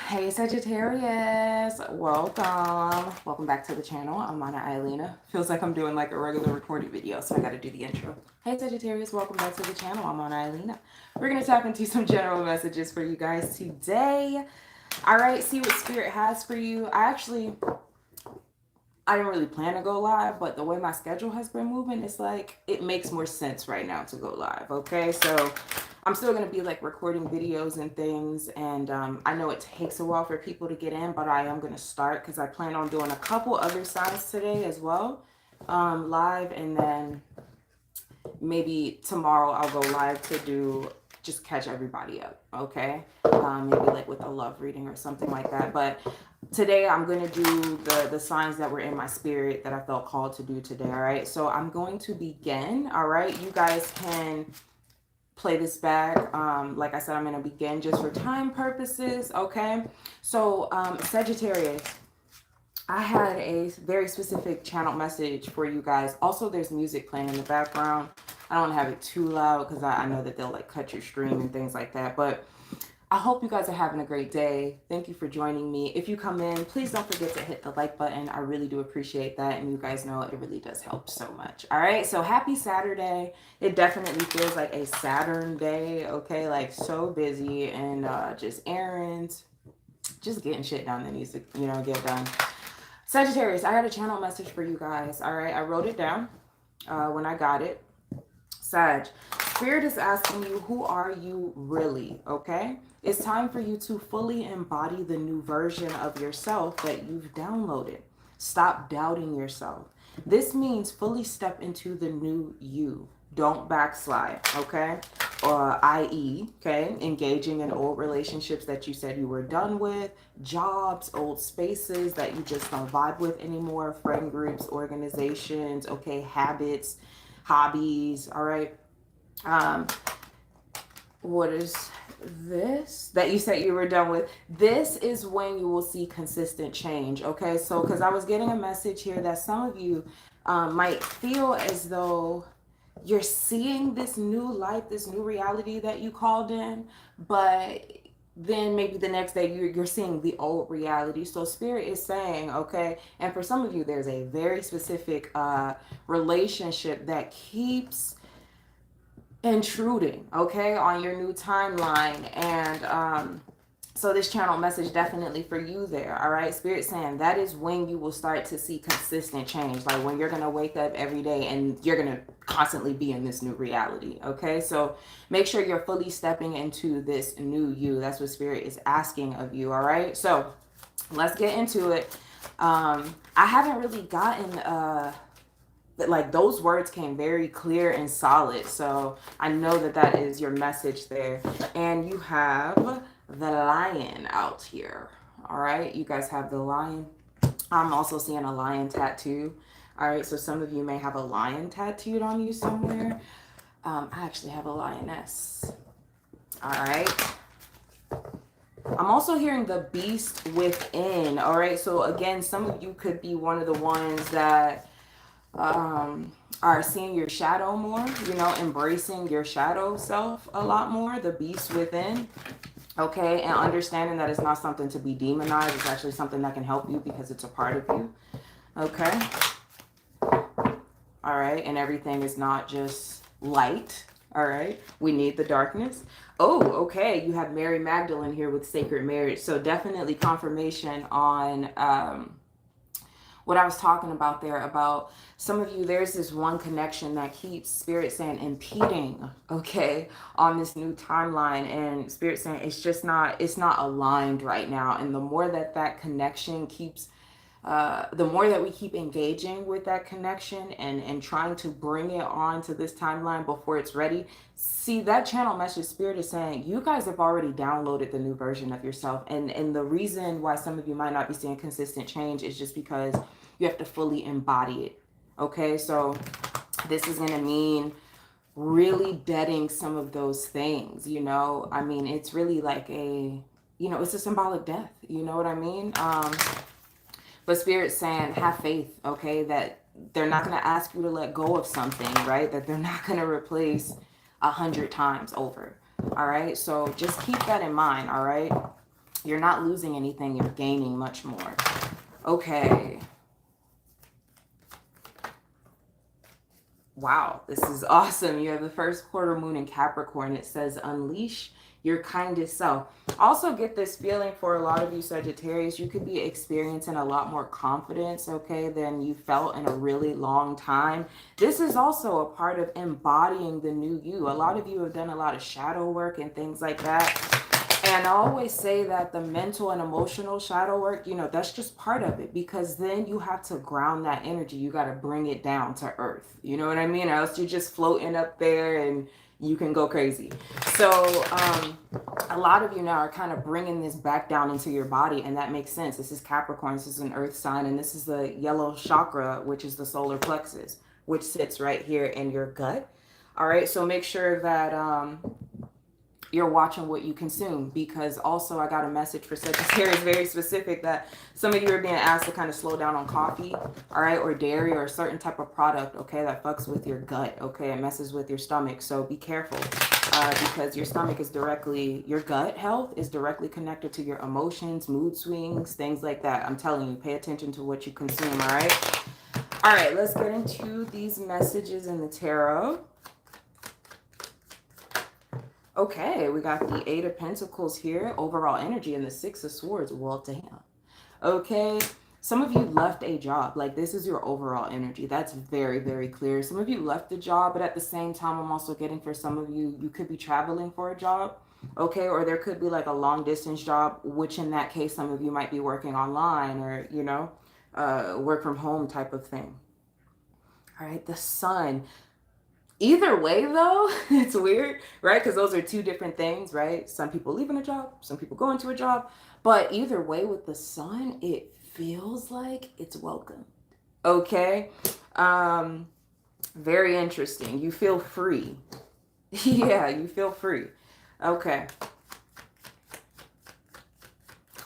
Hey Sagittarius, welcome back to the channel. I'm Mana Eilina. Feels like I'm doing like a regular recorded video, so I got to do the intro. Hey Sagittarius, welcome back to the channel. I'm Mana Eilina. We're gonna tap into some general messages for you guys today. All right, see what spirit has for you. I didn't really plan to go live, but the way my schedule has been moving, it's like it makes more sense right now to go live. Okay, so I'm still gonna be like recording videos and things, and I know it takes a while for people to get in, but I am gonna start because I plan on doing a couple other signs today as well, live, and then maybe tomorrow I'll go live to do just catch everybody up. Okay, maybe like with a love reading or something like that, but today I'm going to do the signs that were in my spirit that I felt called to do today. All right, so I'm going to begin. All right, you guys can play this back. Like I said, I'm going to begin just for time purposes. Okay, so Sagittarius, I had a very specific channel message for you guys. Also, there's music playing in the background. I don't have it too loud because I know that they'll like cut your stream and things like that, but I hope you guys are having a great day. Thank you for joining me. If you come in, please don't forget to hit the like button. I really do appreciate that. And you guys know it really does help so much. All right. So happy Saturday. It definitely feels like a Saturn day. Okay. Like so busy and just errands, just getting shit done that needs to, get done. Sagittarius, I had a channel message for you guys. All right. I wrote it down when I got it. Sag, Spirit is asking you, who are you really? Okay. It's time for you to fully embody the new version of yourself that you've downloaded. Stop doubting yourself. This means fully step into the new you. Don't backslide, okay? I.e., okay, engaging in old relationships that you said you were done with, jobs, old spaces that you just don't vibe with anymore, friend groups, organizations, okay, habits, hobbies, all right? What is this that you said you were done with? This is when you will see consistent change. Okay, so because I was getting a message here that some of you might feel as though you're seeing this new life, this new reality that you called in, but then maybe the next day you're seeing the old reality. So spirit is saying, okay, and for some of you there's a very specific relationship that keeps intruding, okay, on your new timeline. And so this channel message definitely for you there. All right, spirit saying that is when you will start to see consistent change, like when you're gonna wake up every day and you're gonna constantly be in this new reality. Okay, so make sure you're fully stepping into this new you. That's what spirit is asking of you. All right, so let's get into it. I haven't really gotten but like those words came very clear and solid, so I know that that is your message there. And you have the lion out here. All right, you guys have the lion. I'm also seeing a lion tattoo. All right, so some of you may have a lion tattooed on you somewhere. I actually have a lioness. All right, I'm also hearing the beast within. All right, so again, some of you could be one of the ones that are seeing your shadow more, embracing your shadow self a lot more, the beast within. Okay, and understanding that it's not something to be demonized, it's actually something that can help you because it's a part of you. Okay, all right, and everything is not just light. All right, we need the darkness. Oh, okay, you have Mary Magdalene here with sacred marriage, so definitely confirmation on what I was talking about there, about some of you, there's this one connection that keeps spirit saying impeding, okay, on this new timeline, and spirit saying it's not aligned right now. And the more that connection keeps the more that we keep engaging with that connection and trying to bring it on to this timeline before it's ready. See, that channel message spirit is saying you guys have already downloaded the new version of yourself. And the reason why some of you might not be seeing consistent change is just because you have to fully embody it. Okay, so this is going to mean really deading some of those things, I mean, it's really like it's a symbolic death, you know what I mean? But spirit's saying have faith, okay, that they're not going to ask you to let go of something, right? That they're not going to replace 100 times over. All right, so just keep that in mind. All right, You're not losing anything. You're gaining much more. Okay. Wow, this is awesome. You have the first quarter moon in Capricorn. It says unleash your kindest self. Also get this feeling for a lot of you Sagittarius, you could be experiencing a lot more confidence, okay, than you felt in a really long time. This is also a part of embodying the new you. A lot of you have done a lot of shadow work and things like that. And I always say that the mental and emotional shadow work, you know, that's just part of it, because then you have to ground that energy. You got to bring it down to earth. You know what I mean? Or else you're just floating up there and you can go crazy. So a lot of you now are kind of bringing this back down into your body, and that makes sense. This is Capricorn. This is an earth sign, and this is the yellow chakra, which is the solar plexus, which sits right here in your gut. All right. So make sure that you're watching what you consume, because also I got a message for Sagittarius very specific that some of you are being asked to kind of slow down on coffee, all right, or dairy, or a certain type of product, okay, that fucks with your gut, okay, it messes with your stomach. So be careful, because your stomach is directly, your gut health is directly connected to your emotions, mood swings, things like that. I'm telling you, pay attention to what you consume. All right, let's get into these messages in the tarot. Okay, we got the Eight of Pentacles here, overall energy, and the Six of Swords. Well, damn. Okay, some of you left a job. Like, this is your overall energy. That's very, very clear. Some of you left the job, but at the same time, I'm also getting for some of you, you could be traveling for a job. Okay, or there could be like a long distance job, which in that case, some of you might be working online, or, you know, work from home type of thing. All right, the Sun. Either way, though, it's weird, right? Because those are two different things, right? Some people leaving a job, some people going to a job. But either way, with the Sun, it feels like it's welcome. Okay? Very interesting. You feel free. Yeah, you feel free. Okay.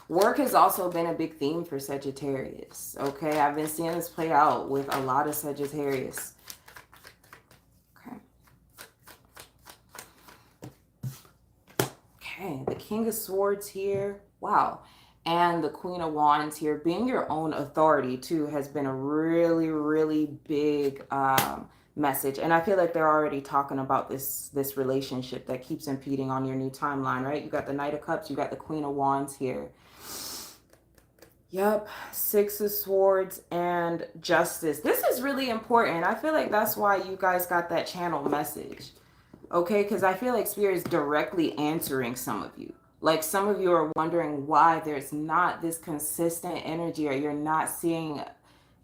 Work has also been a big theme for Sagittarius. Okay? I've been seeing this play out with a lot of Sagittarius. Okay, the King of Swords here. Wow. And the Queen of Wands here. Being your own authority, too, has been a really, really big message. And I feel like they're already talking about this relationship that keeps impeding on your new timeline, right? You got the Knight of Cups. You got the Queen of Wands here. Yep. Six of Swords and Justice. This is really important. I feel like that's why you guys got that channel message. Okay, because I feel like Spirit is directly answering some of you. Like, some of you are wondering why there's not this consistent energy, or you're not seeing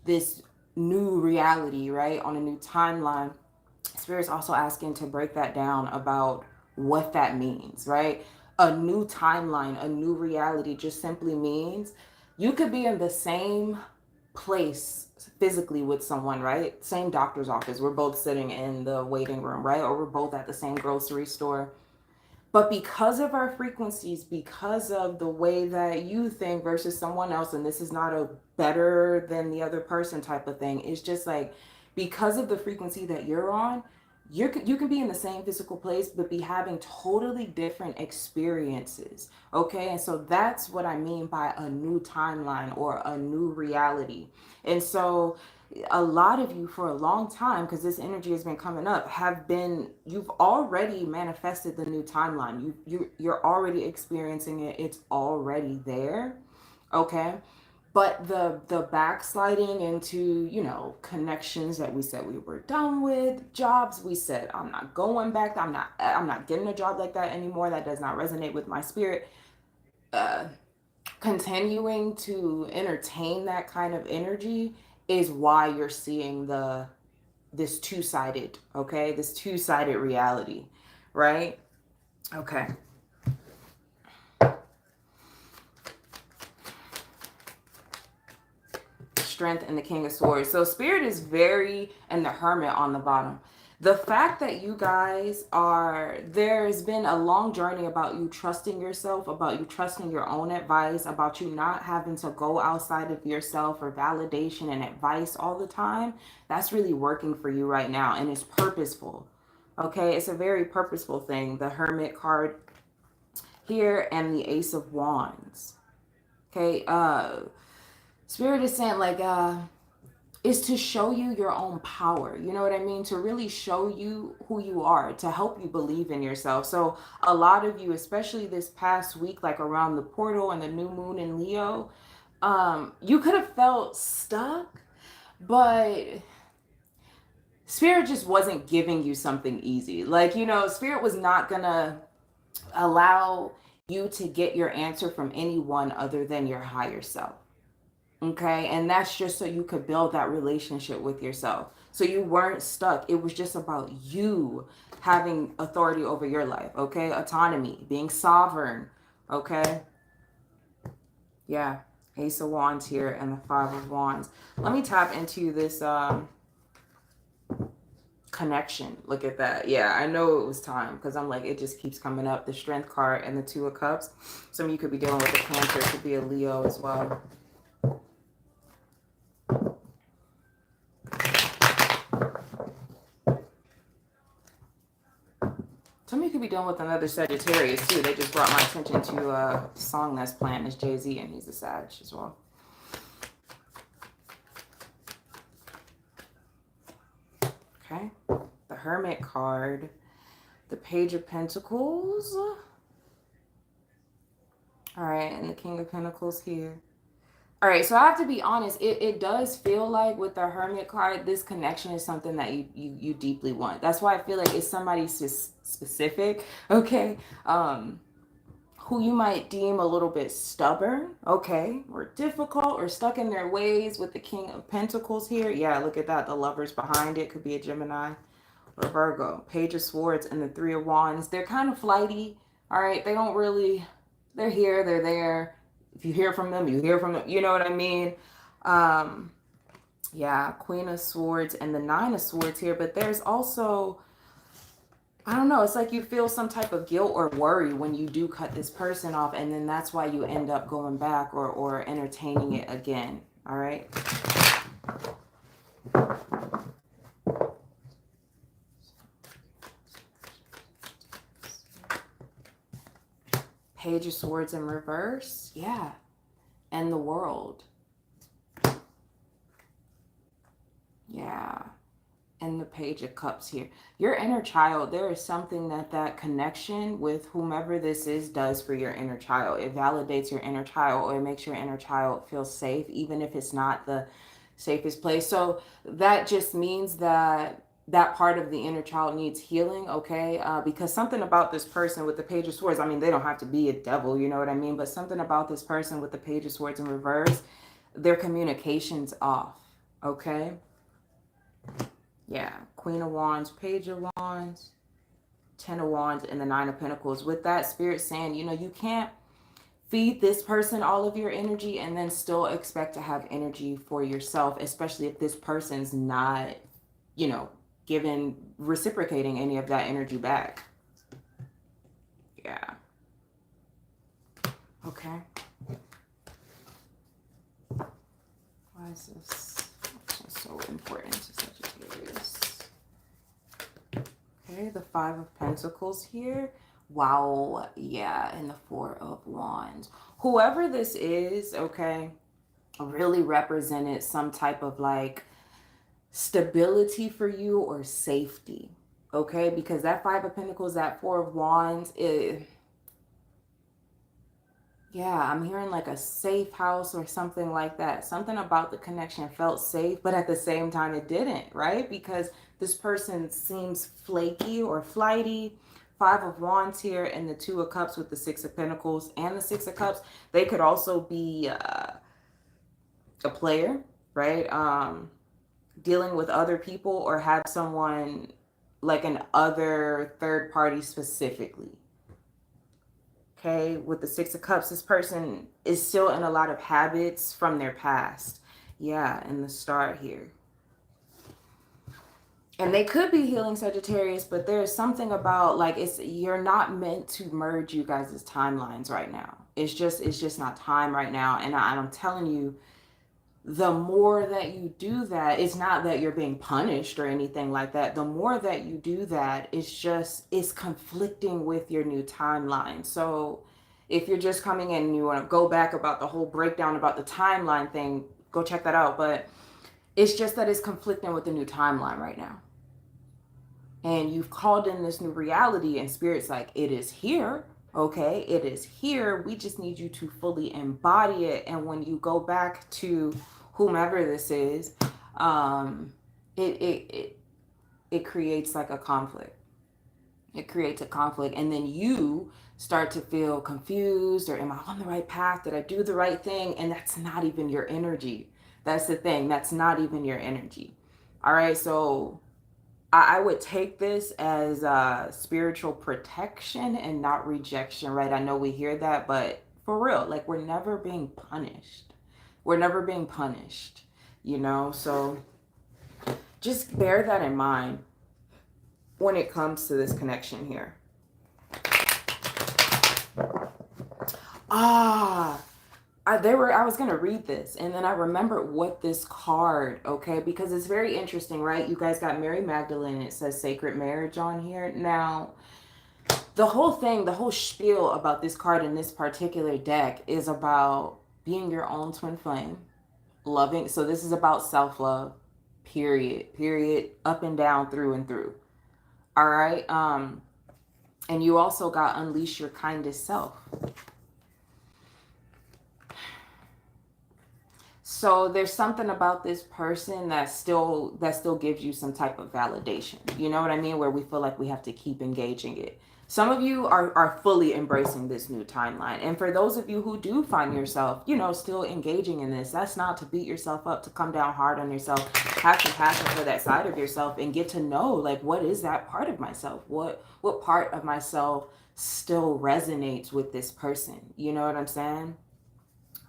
this new reality, right, on a new timeline. Spirit's also asking to break that down about what that means, right? A new timeline, a new reality just simply means you could be in the same place physically with someone, right? Same doctor's office. We're both sitting in the waiting room, right? Or we're both at the same grocery store. But because of our frequencies, because of the way that you think versus someone else, and this is not a better than the other person type of thing, it's just like, because of the frequency that you're on, you can be in the same physical place but be having totally different experiences. Okay, and so that's what I mean by a new timeline or a new reality. And so a lot of you for a long time, because this energy has been coming up, you've already manifested the new timeline. You're already experiencing it. It's already there. Okay, but the backsliding into, you know, connections that we said we were done with, jobs we said I'm not going back, I'm not getting a job like that anymore, that does not resonate with my spirit. Continuing to entertain that kind of energy is why you're seeing this two-sided, okay, this two-sided reality, right? Okay. Strength and the King of Swords. So Spirit is very, and the Hermit on the bottom. The fact that you guys there's been a long journey about you trusting yourself, about you trusting your own advice, about you not having to go outside of yourself for validation and advice all the time. That's really working for you right now, and it's purposeful. Okay, it's a very purposeful thing. The Hermit card here and the Ace of Wands. Okay. Spirit is saying like, is to show you your own power. You know what I mean? To really show you who you are, to help you believe in yourself. So a lot of you, especially this past week, like around the portal and the new moon in Leo, you could have felt stuck, but Spirit just wasn't giving you something easy. Like, you know, Spirit was not gonna allow you to get your answer from anyone other than your higher self. Okay. And that's just so you could build that relationship with yourself. So you weren't stuck. It was just about you having authority over your life. Okay. Autonomy, being sovereign. Okay. Yeah. Ace of Wands here and the Five of Wands. Let me tap into this connection. Look at that. Yeah, I know it was time because I'm like, it just keeps coming up. The Strength card and the Two of Cups. Some of you could be dealing with a Cancer. It could be a Leo as well. Some of you could be dealing with another Sagittarius too. They just brought my attention to a song that's playing. It's Jay-Z and he's a Sag as well. Okay. The Hermit card. The Page of Pentacles. All right. And the King of Pentacles here. All right, so I have to be honest, it does feel like with the Hermit card, this connection is something that you deeply want. That's why I feel like it's somebody specific, okay, who you might deem a little bit stubborn, okay, or difficult or stuck in their ways with the King of Pentacles here. Yeah, look at that. The Lovers behind it could be a Gemini or Virgo. Page of Swords and the Three of Wands. They're kind of flighty, all right? They don't really, they're here, they're there. If you hear from them, you hear from them. You know what I mean? Yeah, Queen of Swords and the Nine of Swords here. But there's also, I don't know, it's like you feel some type of guilt or worry when you do cut this person off. And then that's why you end up going back or entertaining it again. All right? Page of Swords in reverse. Yeah. And the World. Yeah. And the Page of Cups here. Your inner child, there is something that connection with whomever this is does for your inner child. It validates your inner child, or it makes your inner child feel safe, even if it's not the safest place. So that just means that that part of the inner child needs healing, okay? Because something about this person with the Page of Swords, I mean, they don't have to be a devil, you know what I mean? But something about this person with the Page of Swords in reverse, their communication's off, okay? Yeah, Queen of Wands, Page of Wands, Ten of Wands, and the Nine of Pentacles. With that, Spirit saying, you know, you can't feed this person all of your energy and then still expect to have energy for yourself, especially if this person's not, you know, reciprocating any of that energy back. Yeah. Okay. Why is this so important to Sagittarius? Okay, the Five of Pentacles here. Wow. Yeah, and the Four of Wands. Whoever this is, okay, really represented some type of like stability for you or safety, okay? Because that Five of Pentacles, that Four of Wands, yeah, I'm hearing like a safe house or something like that. Something about the connection felt safe, but at the same time it didn't, right? Because this person seems flaky or flighty. Five of Wands here and the Two of Cups with the Six of Pentacles and the Six of Cups. They could also be a player, right? Dealing with other people, or have someone like an other third party specifically. Okay, with the Six of Cups, this person is still in a lot of habits from their past. Yeah, and the Star here. And they could be healing, Sagittarius, but there's something about like you're not meant to merge you guys' timelines right now. It's just not time right now. And I'm telling you, the more that you do that, it's not that you're being punished or anything like that. The more that you do that, it's conflicting with your new timeline. So If you're just coming in and you want to go back about the whole breakdown about the timeline thing, go check that out. But it's just that it's conflicting with the new timeline right now. And you've called in this new reality, and spirit's like, it is here. Okay, it is here. We just need you to fully embody it. And when you go back to whomever this is, it it it, it creates like a conflict. It creates a conflict, and then you start to feel confused, or am I on the right path? Did I do the right thing? And that's not even your energy. That's the thing. That's not even your energy. All right, so I would take this as spiritual protection and not rejection, right? I know we hear that, but for real, like, we're never being punished. We're never being punished, you know? So just bear that in mind when it comes to this connection here. I was gonna read this, and then I remembered what this card, okay, because it's very interesting, right? You guys got Mary Magdalene, it says sacred marriage on here. Now, the whole thing, the whole spiel about this card in this particular deck is about being your own twin flame, loving. So this is about self-love, period, up and down, through and through. All right. And you also got unleash your kindest self. So there's something about this person that still gives you some type of validation. You know what I mean? Where we feel like we have to keep engaging it. Some of you are fully embracing this new timeline. And for those of you who do find yourself, you know, still engaging in this, that's not to beat yourself up, to come down hard on yourself. Have compassion for that side of yourself and get to know, like, what is that part of myself? What part of myself still resonates with this person? You know what I'm saying?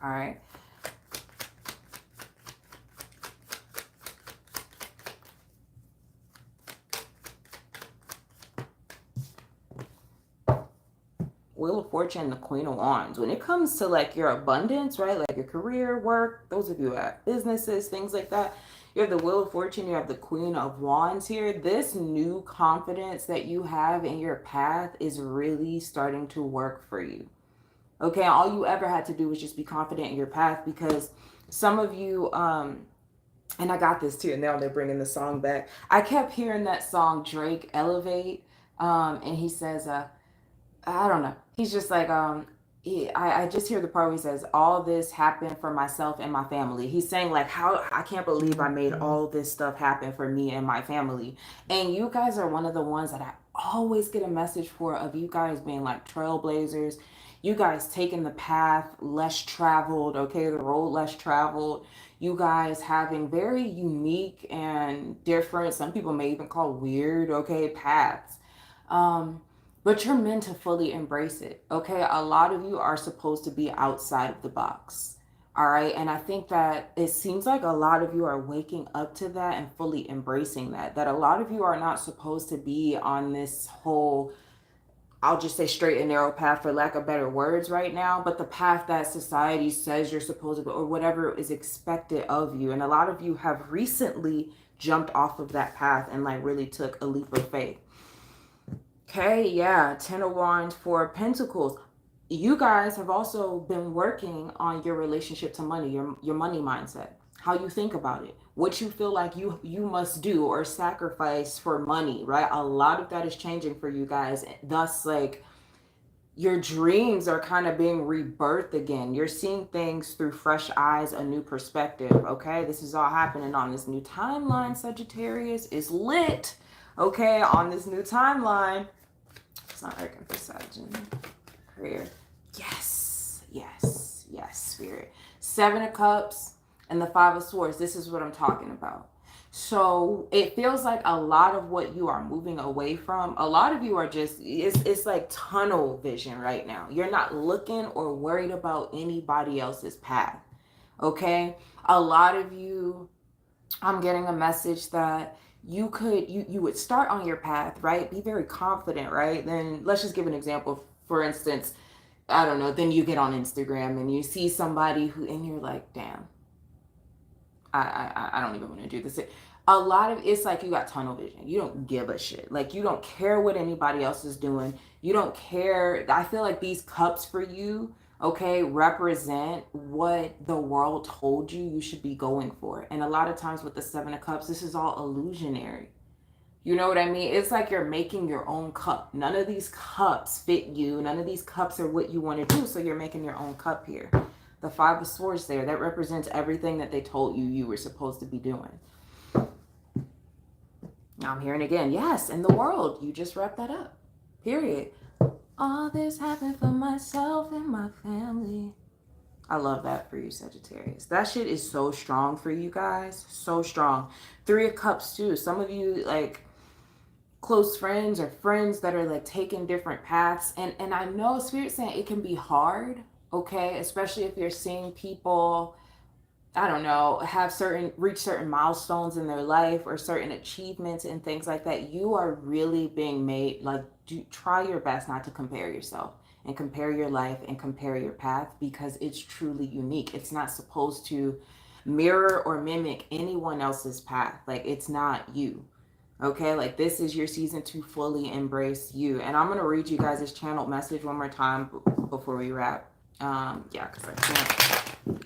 All right. Wheel of Fortune, the Queen of Wands. When it comes to like your abundance, right? Like your career, work, those of you at businesses, things like that. You have the Wheel of Fortune, you have the Queen of Wands here. This new confidence that you have in your path is really starting to work for you. Okay, all you ever had to do was just be confident in your path, because some of you, and I got this too, and now they're bringing the song back. I kept hearing that song, Drake, Elevate, and he says, I don't know. He's just like, I just hear the part where he says, all this happened for myself and my family. He's saying like, how I can't believe I made all this stuff happen for me and my family. And you guys are one of the ones that I always get a message for, of you guys being like trailblazers. You guys taking the path less traveled, okay, the road less traveled. You guys having very unique and different, some people may even call weird, okay, paths. But you're meant to fully embrace it, okay? A lot of you are supposed to be outside of the box, all right? And I think that it seems like a lot of you are waking up to that and fully embracing that a lot of you are not supposed to be on this whole, I'll just say straight and narrow path, for lack of better words right now, but the path that society says you're supposed to go, or whatever is expected of you. And a lot of you have recently jumped off of that path and like really took a leap of faith. Okay, yeah, Ten of Wands, Four of Pentacles. You guys have also been working on your relationship to money, your money mindset, how you think about it, what you feel like you must do or sacrifice for money, right? A lot of that is changing for you guys. Thus, like, your dreams are kind of being rebirthed again. You're seeing things through fresh eyes, a new perspective, okay? This is all happening on this new timeline. Sagittarius is lit, okay, on this new timeline. It's not working for Sagittarius. Prayer. Yes, yes, yes, Spirit. Seven of Cups and the Five of Swords. This is what I'm talking about. So it feels like a lot of what you are moving away from, a lot of you are just, it's like tunnel vision right now. You're not looking or worried about anybody else's path, okay? A lot of you, I'm getting a message that you would start on your path, right? Be very confident, right? Then let's just give an example. For instance, I don't know, then you get on Instagram and you see somebody who, and you're like, damn, I don't even want to do this. a lot of it's like you got tunnel vision. You don't give a shit. Like you don't care what anybody else is doing. You don't care. I feel like these cups for you, okay, represent what the world told you you should be going for. And a lot of times with the Seven of Cups, this is all illusionary. You know what I mean? It's like you're making your own cup. None of these cups fit you. None of these cups are what you want to do. So you're making your own cup here. The Five of Swords there, that represents everything that they told you you were supposed to be doing. Now I'm hearing again, yes, in the world. You just wrap that up. Period. All this happened for myself and my family. I love that for you, Sagittarius. That shit is so strong for you guys. So strong. Three of Cups too. Some of you like close friends or friends that are like taking different paths. And I know Spirit's saying it can be hard, okay? Especially if you're seeing people, I don't know, reach certain milestones in their life or certain achievements and things like that. You are really being made, like, try your best not to compare yourself and compare your life and compare your path, because it's truly unique. It's not supposed to mirror or mimic anyone else's path. Like, it's not you. Okay, like this is your season to fully embrace you. And I'm going to read you guys this channeled message one more time before we wrap. Yeah, because I can't.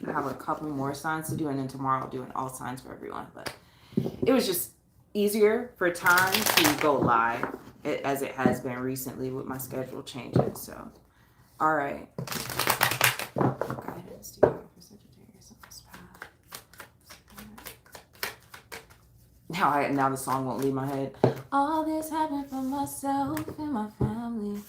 I have a couple more signs to do, and then tomorrow I'll do all signs for everyone. But it was just easier for time to go live, as it has been recently with my schedule changing. So, all right. Guidance do you have for Sagittarius on this path? Now the song won't leave my head. All this happened for myself and my family.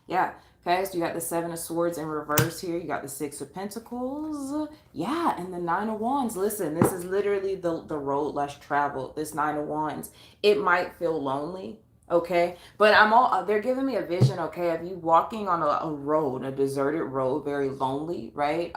Yeah. Okay, so you got the Seven of Swords in reverse here. You got the Six of Pentacles. Yeah, and the Nine of Wands. Listen, this is literally the road less traveled. This Nine of Wands. It might feel lonely, okay? But they're giving me a vision, okay, of you walking on a road, a deserted road, very lonely, right?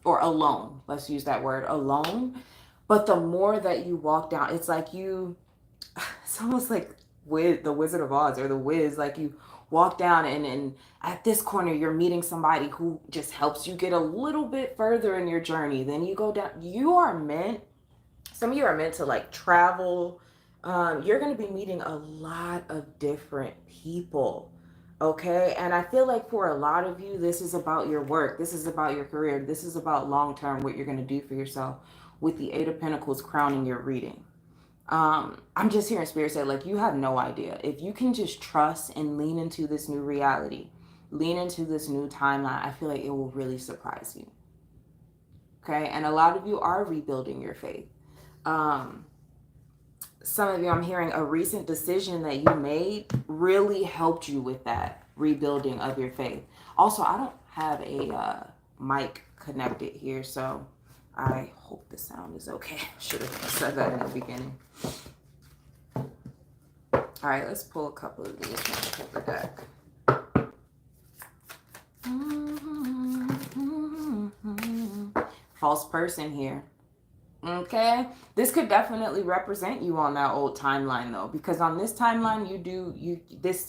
Or alone. Let's use that word, alone. But the more that you walk down, it's like it's almost like with the Wizard of Oz or the Wiz, like you walk down and at this corner you're meeting somebody who just helps you get a little bit further in your journey. Then you go down. Some of you are meant to like travel. You're going to be meeting a lot of different people. Okay. And I feel like for a lot of you, this is about your work. This is about your career. This is about long-term, what you're going to do for yourself, with the Eight of Pentacles crowning your reading. I'm just hearing Spirit say, like, you have no idea. If you can just trust and lean into this new reality, lean into this new timeline, I feel like it will really surprise you. Okay. And a lot of you are rebuilding your faith. Some of you, I'm hearing a recent decision that you made really helped you with that rebuilding of your faith. Also, I don't have a mic connected here, so I hope the sound is okay. Should have said that in the beginning. All right, let's pull a couple of these from the deck. False person here. Okay, this could definitely represent you on that old timeline though, because on this timeline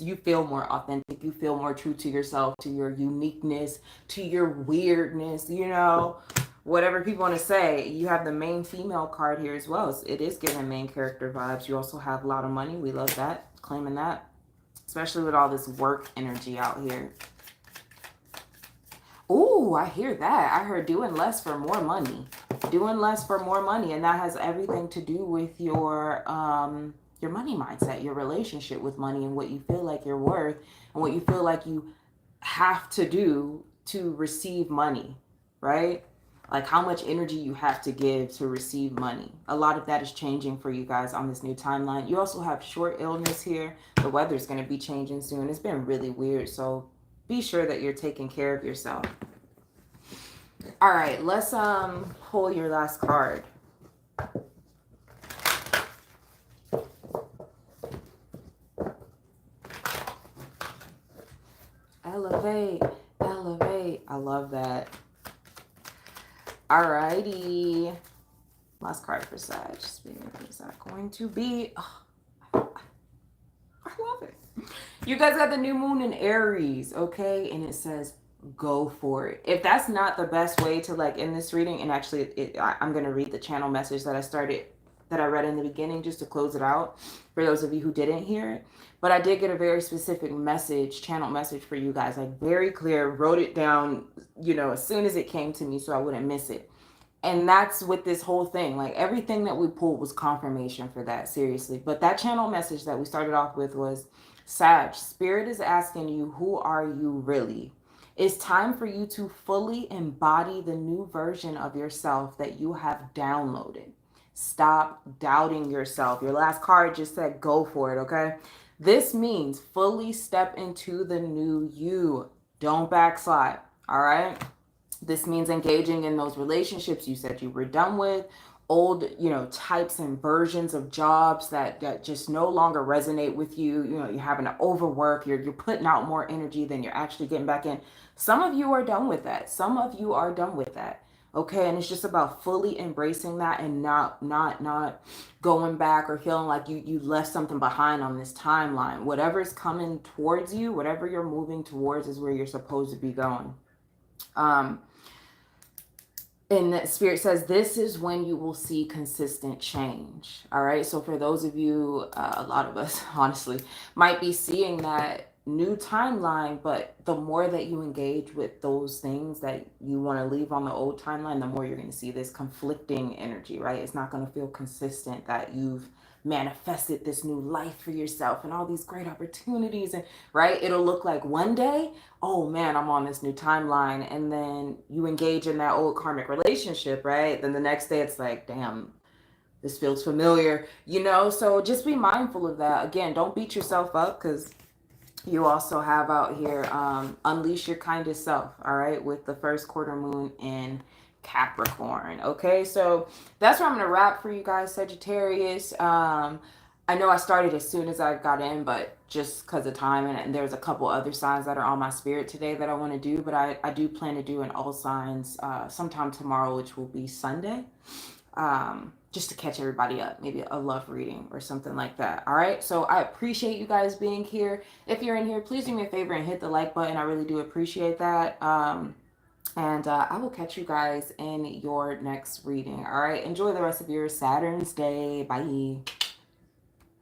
you feel more authentic, you feel more true to yourself, to your uniqueness, to your weirdness, you know, whatever people want to say. You have the main female card here as well. It is giving main character vibes. You also have a lot of money. We love that, claiming that, especially with all this work energy out here. Ooh, I hear that. I heard doing less for more money. Doing less for more money. And that has everything to do with your money mindset, your relationship with money, and what you feel like you're worth, and what you feel like you have to do to receive money, right? Like how much energy you have to give to receive money. A lot of that is changing for you guys on this new timeline. You also have short illness here. The weather's going to be changing soon. It's been really weird. So be sure that you're taking care of yourself. All right, let's pull your last card. Elevate, elevate. I love that. All righty. Last card for Sag. Spirit, is that going to be? Oh, I love it. You guys got the new moon in Aries, okay? And it says, go for it. If that's not the best way to like end this reading, and actually I'm going to read the channel message that I started that I read in the beginning just to close it out for those of you who didn't hear it. But I did get a very specific message, channel message for you guys, like very clear, wrote it down, you know, as soon as it came to me so I wouldn't miss it. And that's with this whole thing. Like everything that we pulled was confirmation for that, seriously. But that channel message that we started off with was, Sag, Spirit is asking you, who are you really? It's time for you to fully embody the new version of yourself that you have downloaded. Stop doubting yourself. Your last card just said go for it, okay? This means fully step into the new you. Don't backslide, all right? This means engaging in those relationships you said you were done with, old, you know, types and versions of jobs that just no longer resonate with you. You know, you're having to overwork, you're putting out more energy than you're actually getting back in. Some of you are done with that. Some of you are done with that. Okay, and it's just about fully embracing that and not going back or feeling like you left something behind on this timeline. Whatever is coming towards you, whatever you're moving towards is where you're supposed to be going. And Spirit says this is when you will see consistent change. All right, so for those of you, a lot of us honestly might be seeing that new timeline, but the more that you engage with those things that you want to leave on the old timeline, the more you're going to see this conflicting energy, right? It's not going to feel consistent that you've manifested this new life for yourself and all these great opportunities, and right, it'll look like one day, oh man, I'm on this new timeline, and then you engage in that old karmic relationship, right? Then the next day it's like, damn, this feels familiar, you know? So just be mindful of that. Again, don't beat yourself up, because you also have out here, unleash your kindest self, all right, with the first quarter moon in Capricorn. Okay, so that's where I'm gonna wrap for you guys, Sagittarius. I know I started as soon as I got in, but just because of time, and there's a couple other signs that are on my spirit today that I want to do, but I do plan to do an all signs sometime tomorrow, which will be Sunday, just to catch everybody up, maybe a love reading or something like that. All right, so I appreciate you guys being here. If you're in here, please do me a favor and hit the like button. I really do appreciate that. And I will catch you guys in your next reading. All right, enjoy the rest of your Saturn's day. Bye.